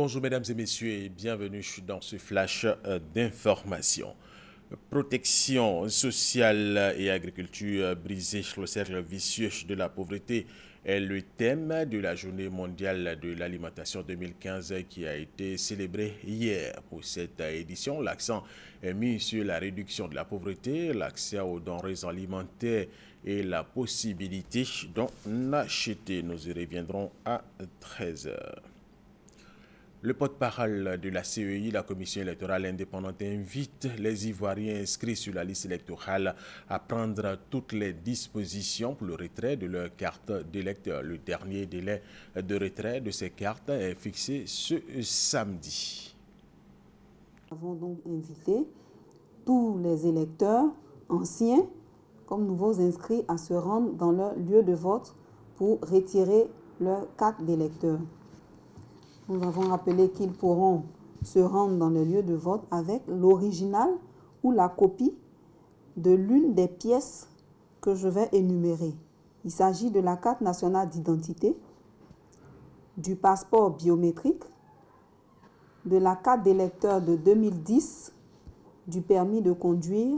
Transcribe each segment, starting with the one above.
Bonjour mesdames et messieurs et bienvenue dans ce flash d'information. Protection sociale et agriculture brisée le cercle vicieux de la pauvreté est le thème de la journée mondiale de l'alimentation 2015 qui a été célébrée hier. Pour cette édition, l'accent est mis sur la réduction de la pauvreté, l'accès aux denrées alimentaires et la possibilité d'en acheter. Nous y reviendrons à 13h. Le porte-parole de la CEI, la Commission électorale indépendante, invite les Ivoiriens inscrits sur la liste électorale à prendre toutes les dispositions pour le retrait de leur carte d'électeur. Le dernier délai de retrait de ces cartes est fixé ce samedi. Nous avons donc invité tous les électeurs anciens comme nouveaux inscrits à se rendre dans leur lieu de vote pour retirer leur carte d'électeur. Nous avons rappelé qu'ils pourront se rendre dans le lieu de vote avec l'original ou la copie de l'une des pièces que je vais énumérer. Il s'agit de la carte nationale d'identité, du passeport biométrique, de la carte d'électeur de 2010, du permis de conduire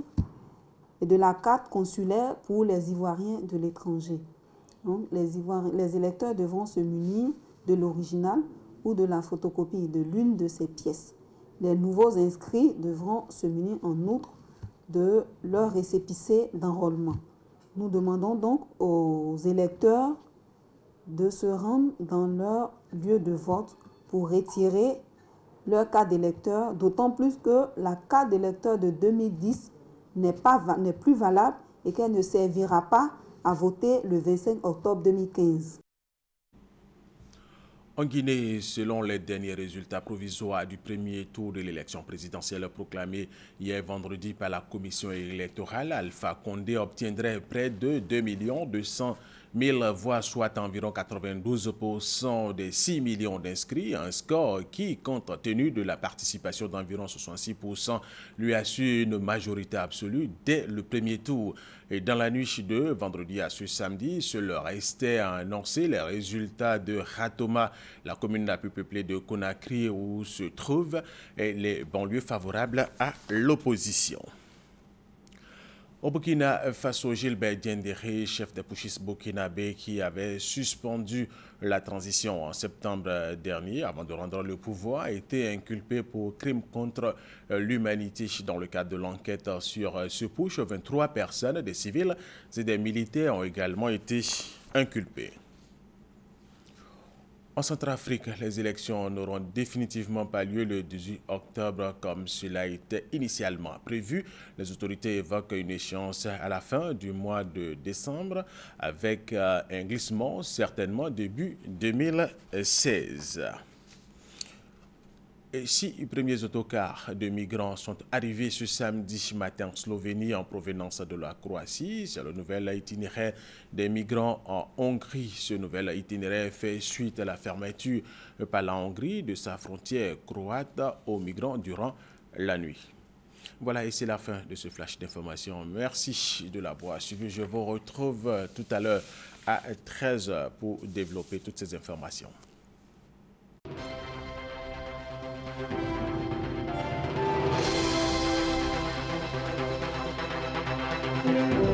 et de la carte consulaire pour les Ivoiriens de l'étranger. Donc, les électeurs devront se munir de l'original ou de la photocopie de l'une de ces pièces. Les nouveaux inscrits devront se munir en outre de leur récépissé d'enrôlement. Nous demandons donc aux électeurs de se rendre dans leur lieu de vote pour retirer leur carte d'électeur, d'autant plus que la carte d'électeur de 2010 n'est plus valable et qu'elle ne servira pas à voter le 25 octobre 2015. En Guinée, selon les derniers résultats provisoires du premier tour de l'élection présidentielle proclamée hier vendredi par la commission électorale, Alpha Condé obtiendrait près de 2 200 000 voix, soit environ 92% des 6 millions d'inscrits, un score qui, compte tenu de la participation d'environ 66%, lui assure une majorité absolue dès le premier tour. Et dans la nuit de vendredi à ce samedi, seul restait à annoncer les résultats de Ratoma, la commune la plus peuplée de Conakry où se trouvent les banlieues favorables à l'opposition. Au Burkina Faso, Gilbert Diendéré, chef des putschistes burkinabés qui avait suspendu la transition en septembre dernier avant de rendre le pouvoir, a été inculpé pour crime contre l'humanité. Dans le cadre de l'enquête sur ce putsch, 23 personnes, des civils et des militaires ont également été inculpés. En Centrafrique, les élections n'auront définitivement pas lieu le 18 octobre comme cela était initialement prévu. Les autorités évoquent une échéance à la fin du mois de décembre avec un glissement certainement début 2016. Et 6 premiers autocars de migrants sont arrivés ce samedi matin en Slovénie en provenance de la Croatie. C'est le nouvel itinéraire des migrants en Hongrie. Ce nouvel itinéraire fait suite à la fermeture par la Hongrie de sa frontière croate aux migrants durant la nuit. Voilà, et c'est la fin de ce flash d'information. Merci de l'avoir suivi. Je vous retrouve tout à l'heure à 13h pour développer toutes ces informations. Thank you.